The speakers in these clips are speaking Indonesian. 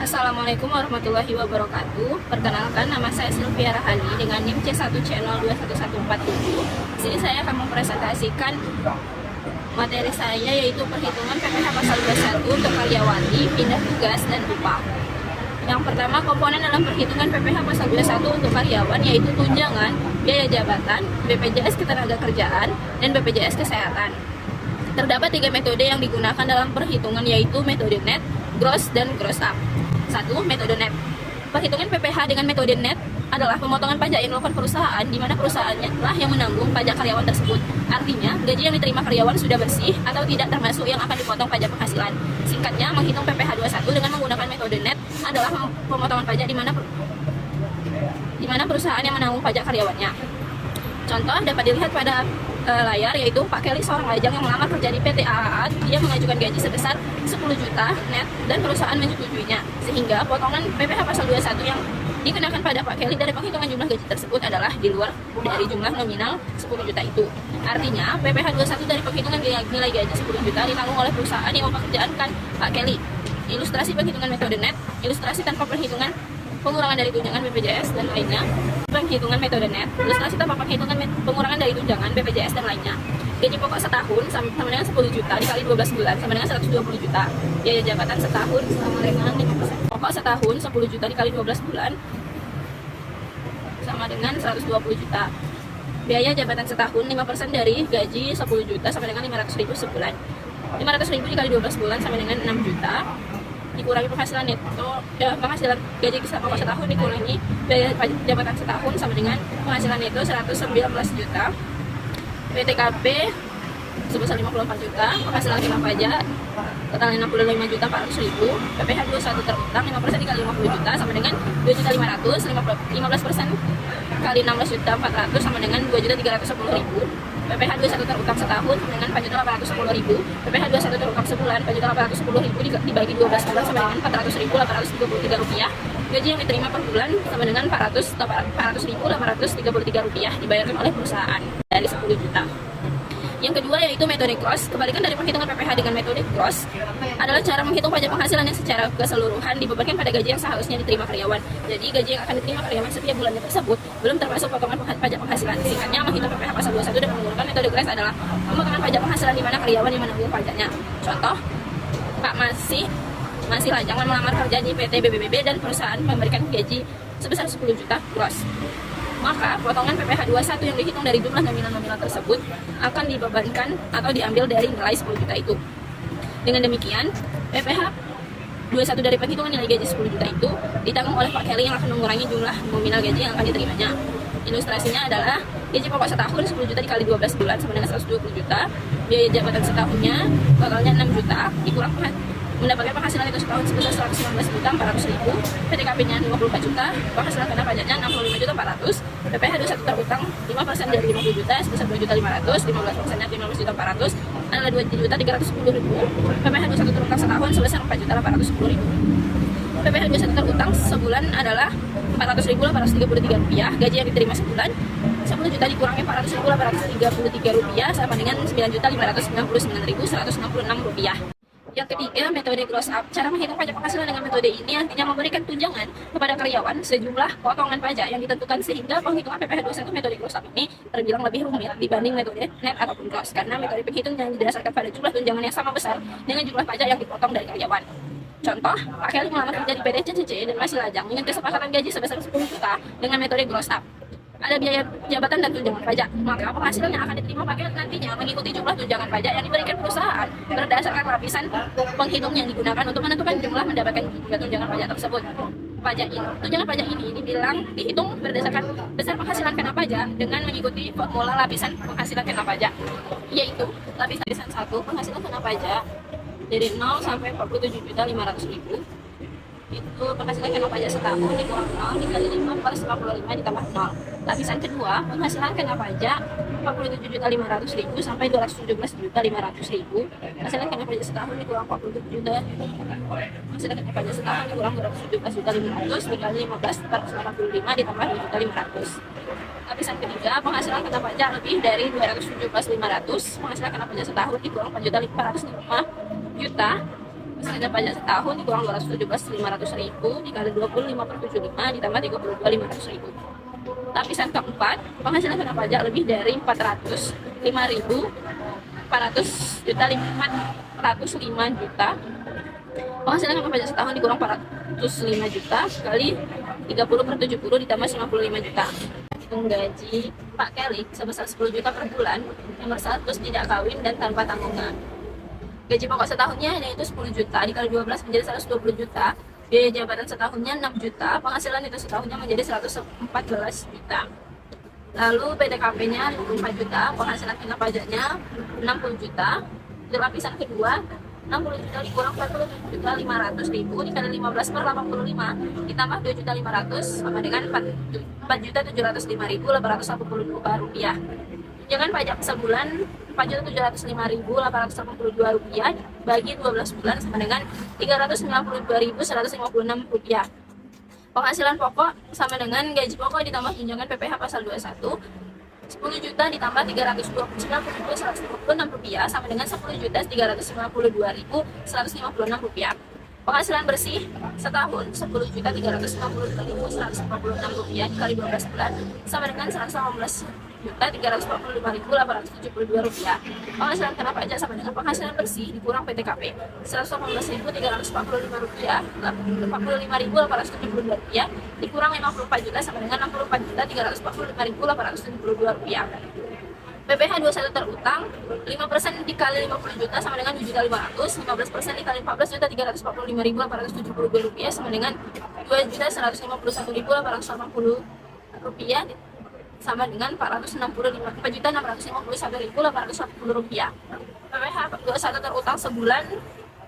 Assalamualaikum warahmatullahi wabarakatuh. Perkenalkan, nama saya Sylvia Rahani dengan NIM C1C021147. Di sini saya akan mempresentasikan materi saya, yaitu perhitungan PPh pasal 21 untuk karyawati, pindah tugas, dan upah. Yang pertama, komponen dalam perhitungan PPh pasal 21 untuk karyawan yaitu tunjangan, biaya jabatan, BPJS Ketenagakerjaan, dan BPJS Kesehatan. Terdapat 3 metode yang digunakan dalam perhitungan, yaitu metode net, gross, dan gross up. 1. Metode net. Perhitungan PPh dengan metode net adalah pemotongan pajak yang dilakukan perusahaan di mana perusahaannya telah yang menanggung pajak karyawan tersebut. Artinya, gaji yang diterima karyawan sudah bersih atau tidak termasuk yang akan dipotong pajak penghasilan. Singkatnya, menghitung PPh 21 dengan menggunakan metode net adalah pemotongan pajak di mana perusahaan yang menanggung pajak karyawannya. Contoh dapat dilihat pada layar, yaitu Pak Kelly, seorang lajang yang melamar kerja di PT AAA. Dia mengajukan gaji sebesar 10 juta net dan perusahaan menyetujuinya, sehingga potongan PPh pasal 21 yang dikenakan pada Pak Kelly dari penghitungan jumlah gaji tersebut adalah di luar dari jumlah nominal 10 juta itu. Artinya, PPh 21 dari penghitungan nilai gaji 10 juta ditanggung oleh perusahaan yang mempekerjakan Pak Kelly. Ilustrasi penghitungan metode net, ilustrasi tanpa perhitungan pengurangan dari tunjangan BPJS dan lainnya. Penghitungan metode net, ilustrasi tanpa penghitungan pengurangan dari tunjangan BPJS dan lainnya. Gaji pokok setahun sama dengan 10 juta dikali 12 bulan sama dengan 120 juta. Biaya jabatan setahun sama dengan 5%. Pokok setahun 10 juta dikali 12 bulan sama dengan 120 juta. Biaya jabatan setahun 5% dari gaji 10 juta sama dengan 500.000 sebulan. 500.000 dikali 12 bulan sama dengan 6 juta. Dikurangi penghasilan neto, penghasilan gaji pokok setahun dikurangi biaya jabatan setahun sama dengan penghasilan neto 119 juta. PTKP sebesar 54 juta, penghasilan kena pajak totalnya 65 juta 400.000. PPh 21 terutang 5% dikali 50 juta sama dengan 2.500.000, 15% kali 16 juta 400 sama dengan 2.310.000. PPh 21 terutang setahun dengan 4.810.000. PPh 21 terutang sebulan 4.810.000 dibagi 12 bulan sama dengan 400.833 rupiah. Gaji yang diterima per bulan sama dengan 400.833 rupiah dibayarkan oleh perusahaan dari 10 juta. Yang kedua yaitu metode gross. Kebalikan dari perhitungan PPh dengan metode gross adalah cara menghitung pajak penghasilan yang secara keseluruhan dibebankan pada gaji yang seharusnya diterima karyawan. Jadi gaji yang akan diterima karyawan setiap bulannya tersebut belum termasuk potongan pajak penghasilan. Singkatnya, menghitung PPh pasal 21 dan menggunakan metode gross adalah pemotongan pajak penghasilan di mana karyawan yang menanggung pajaknya. Contoh, Pak masih lajangan melamar kerja di PT BBBB dan perusahaan memberikan gaji sebesar 10 juta gross. Maka potongan PPh 21 yang dihitung dari jumlah nominal-nominal tersebut akan dibebankan atau diambil dari nilai 10 juta itu. Dengan demikian, PPh 21 dari penghitungan nilai gaji 10 juta itu ditanggung oleh Pak Kelly yang akan mengurangi jumlah nominal gaji yang akan diterimanya. Ilustrasinya adalah gaji pokok setahun 10 juta dikali 12 bulan sama dengan 120 juta. Biaya jabatan setahunnya totalnya 6 juta dikurang mendapatkan penghasilan itu setahun sebesar 119 juta 400.000, PTKP-nya 54 juta, penghasilan kena pajaknya 65 juta 400, PPh 21 terutang 5% dari 50 juta sebesar 2 juta 500, 15% dari 15 juta 400 adalah 2 juta 310.000, PPh 21 terutang setahun sebesar 4 juta 810.000. PPh 21 terutang sebulan adalah 400.833 rupiah. Gaji yang diterima sebulan 10 juta dikurangi 400.833 rupiah sama dengan 9.599.166 rupiah. Yang ketiga, metode gross up. Cara menghitung pajak penghasilan dengan metode ini artinya memberikan tunjangan kepada karyawan sejumlah potongan pajak yang ditentukan, sehingga penghitungan PPh 21 metode gross up ini terbilang lebih rumit dibanding metode net ataupun gross, karena metode penghitung yang didasarkan pada jumlah tunjangan yang sama besar dengan jumlah pajak yang dipotong dari karyawan. Contoh, Pak Kelly melamar kerja di PT CCC dan masih lajang dengan kesepakatan gaji sebesar 10 juta dengan metode gross up. Ada biaya jabatan dan tunjangan pajak, maka penghasilan yang akan diterima Pak Kelly nantinya mengikuti jumlah tunjangan pajak yang diberikan perusahaan berdasarkan lapisan penghitung yang digunakan untuk menentukan jumlah mendapatkan tunjangan pajak tersebut. Tunjangan pajak ini dihitung berdasarkan besar penghasilan kena pajak dengan mengikuti formula lapisan penghasilan kena pajak, yaitu lapisan 1 penghasilan kena pajak dari 0 sampai 47.500.000. Itu penghasilan kena pajak setahun dikurang 0 dikali 5 plus 55 ditambah 0. Lapisan kedua, penghasilan kena pajak 47.500.000 sampai 217.500.000. Penghasilan kena pajak setahun dikurang 47 juta. Penghasilan kena pajak setahun dikurang 217.500 dikali 15 485 ditambah 2.500. Lapisan ketiga, penghasilan kena pajak lebih dari 217.500. Penghasilan kena pajak setahun dikurang 4.405 juta. Sekitar pajak setahun dikurang 217.500.000 dikali 20 5/75 ditambah 32.500.000. Lapisan keempat, penghasilan kena pajak lebih dari 405 juta. Penghasilan kena pajak setahun dikurang 405 juta kali 30/70 ditambah 55 juta. Hitung gaji Pak Kelly sebesar 10 juta per bulan, nomor 100 tidak kawin dan tanpa tanggungan. Gaji pokok setahunnya yaitu 10 juta dikali 12 menjadi 120 juta. Biaya jabatan setahunnya 6 juta, penghasilan itu setahunnya menjadi 114 juta. Lalu PTKP-nya 24 juta, penghasilan kena pajaknya 60 juta. Di lapisan kedua 60 juta dikurang 47.500.000 dikali 15/85 ditambah 2.500.000 sama dengan 4.705.882 rupiah. Tunjangan pajak sebulan 4.705.882 rupiah bagi 12 bulan sama dengan 392.156 rupiah. Penghasilan pokok sama dengan gaji pokok ditambah tunjangan PPh pasal 21 10 juta ditambah 392.156 rupiah sama dengan 10.352.156 rupiah. Penghasilan bersih setahun 10.352.156 rupiah dikali 12 bulan sama dengan 118.345.872 rupiah. Penghasilan kena pajak sama dengan penghasilan bersih dikurang PTKP 118.345 rupiah 45.872 rupiah dikurang 54 juta sama dengan 64.345.872 rupiah. PPh 21 terutang 5% dikali 50 juta sama dengan 7.500, 15% dikali 14.345.872 rupiah sama dengan 2.151.880 rupiah sama dengan 4.651.880 rupiah. PPh 21 terutang sebulan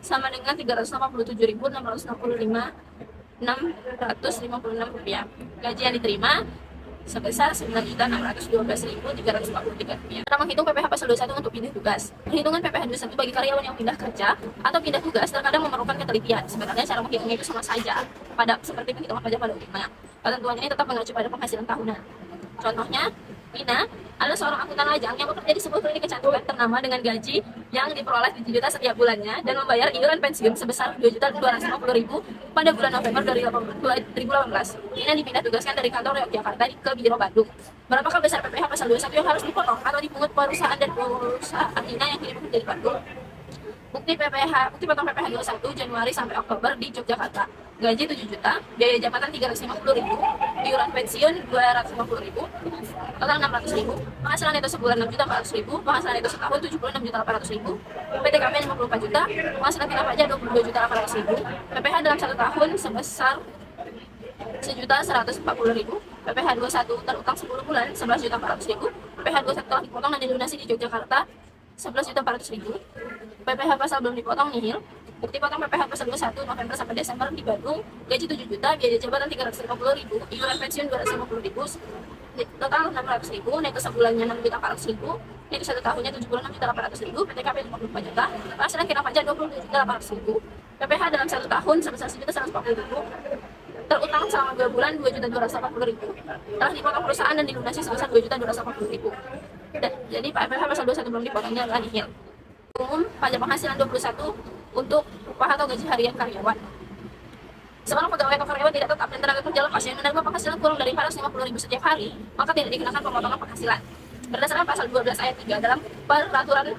sama dengan 387.665.656 rupiah. Gaji yang diterima sebesar 9.612.343 rupiah. Cara menghitung PPh pasal 21 untuk pindah tugas. Perhitungan PPh 21 bagi karyawan yang pindah kerja atau pindah tugas terkadang memerlukan ketelitian. Sebenarnya cara menghitungnya itu sama saja seperti penghitungan pajak pada umumnya. Ketentuannya ini tetap mengacu pada penghasilan tahunan. Contohnya, Ina adalah seorang akuntan lajang yang bekerja di sebuah klinik kecantikan ternama dengan gaji yang diperoleh 7 juta setiap bulannya dan membayar iuran pensiun sebesar 2.250.000 pada bulan November 2018. Ina dipindah tugaskan dari kantor Yogyakarta ke Biro Bandung. Berapakah besar PPh pasal 21 yang harus dipotong atau dipungut perusahaan dan perusahaan Ina yang kini bekerja di Bandung? Bukti potong PPh 21 Januari sampai Oktober di Yogyakarta. Gaji 7 juta, biaya jabatan 350.000, iuran pensiun 250.000, total 600.000, penghasilan itu sebulan 6.400.000, penghasilan itu setahun 76.800.000, PTKP 54 juta, penghasilan kena pajak 22.800.000, PPh dalam 1 tahun sebesar 1.140.000, PPh 21 terutang 10 bulan 11.400.000, PPh 21 telah dipotong dan dilunasi di Yogyakarta 11.400.000, PPh pasal belum dipotong nihil. Bukti potong PPh pasal 21 November sampai Desember di Bandung, gaji 7 juta, biaya jabatan 350.000, iuran pensiun 250.000, total 600.000, neto sebulannya 6.400.000, neto 1 tahunnya 76.800.000, PTKP 54 juta, penghasilan kena pajak 22.800.000, PPh dalam 1 tahun sebesar 1.140.000, terutang selama 2 bulan 2.280.000, telah dipotong perusahaan dan dilunasi sebesar 2.280.000. Jadi PPh pasal 21 belum dipotongnya adalah nihil. Umum pajak penghasilan 21 untuk upah atau gaji harian karyawan. Seorang pegawai atau karyawan tidak tetap dan tenaga kerja lepas yang menerima penghasilan kurang dari 450.000 setiap hari, maka tidak dikenakan pemotongan penghasilan. Berdasarkan pasal 12 ayat 3 dalam peraturan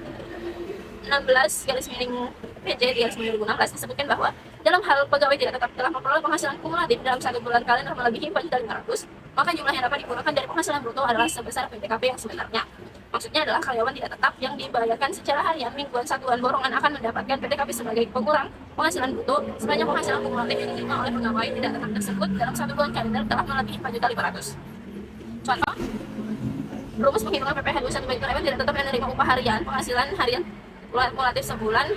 16/PJ/2016 disebutkan bahwa dalam hal pegawai tidak tetap telah memperoleh penghasilan kumulatif dalam 1 bulan kalender melebihi 4.500.000, maka jumlah yang dapat digunakan dari penghasilan bruto adalah sebesar PTKP yang sebenarnya. Maksudnya adalah karyawan tidak tetap yang dibayarkan secara harian, mingguan, satuan, borongan akan mendapatkan PTKP sebagai pengurang penghasilan bruto sepanjang penghasilan kumulatif yang diterima oleh pegawai tidak tetap tersebut dalam 1 bulan kalender telah melebihi 4.500.000. Contoh, rumus penghitungan PPh 21 bagi karyawan tidak tetap yang menerima upah harian, penghasilan harian kumulatif sebulan,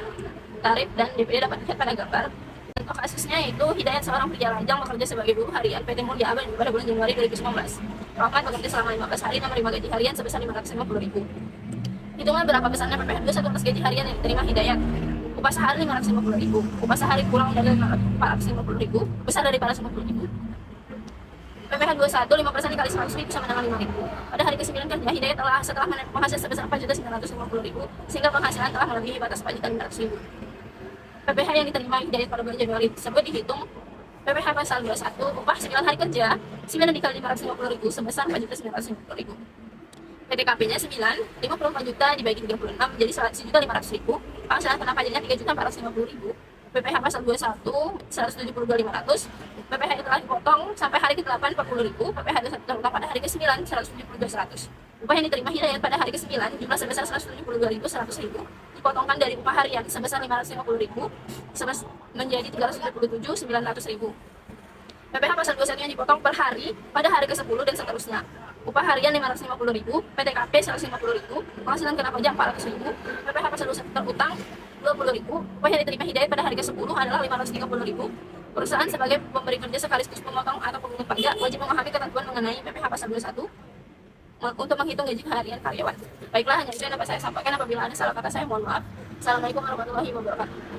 tarif dan DPD dapat dilihat pada gambar. Contoh kasusnya yaitu Hidayat, seorang pria lajang bekerja sebagai buruh harian PT Mulia Abadi pada bulan Januari 2019. Rahmat bekerja selama 15 hari dan menerima gaji harian sebesar 550.000. Hitungan berapa besarnya PPh 21 atas gaji harian yang diterima Hidayat. Upah sehari 550.000, upah sehari kurang dari 450.000, besar dari 450.000. PPh 21 5% dikali 100.000 sama dengan 5.000. Pada hari ke-9 kerja, Hidayat setelah menerima penghasilan sebesar 4.950.000 sehingga penghasilan telah melebihi batas pajak 500.000. PPh yang diterima Hidayat pada bulan Januari tersebut dihitung PPh pasal 21 upah 9 hari kerja 9 dikali 550.000 sebesar 4.950.000. PTKP-nya 9, 54 juta dibagi 36 jadi 100.500.000. Penghasilan kena pajaknya 3.450.000. PPh pasal 21 172.500. PPh yang telah dipotong sampai hari ke-8 40.000. PPh 21 terutama pada hari ke-9 172.100. Upah yang diterima Hidayat pada hari ke-9 jumlah sebesar 172.100.000 dipotongkan dari upah harian sebesar 550.000 menjadi 377.900.000. PPh pasal 21 yang dipotong per hari pada hari ke-10 dan seterusnya. Upah harian 550.000, PTKP 150.000, penghasilan kena pajak 400.000, PPh pasal 21 terutang 20.000. Upah yang diterima Hidayat pada hari ke-10 adalah 530.000. Perusahaan sebagai pemberi kerja sekaligus pemotong atau pemungut pajak wajib memahami ketentuan mengenai PPh pasal 21 untuk menghitung gaji harian karyawan. Baiklah, hanya itu yang dapat saya sampaikan. Apabila ada salah kata saya mohon maaf. Assalamualaikum warahmatullahi wabarakatuh.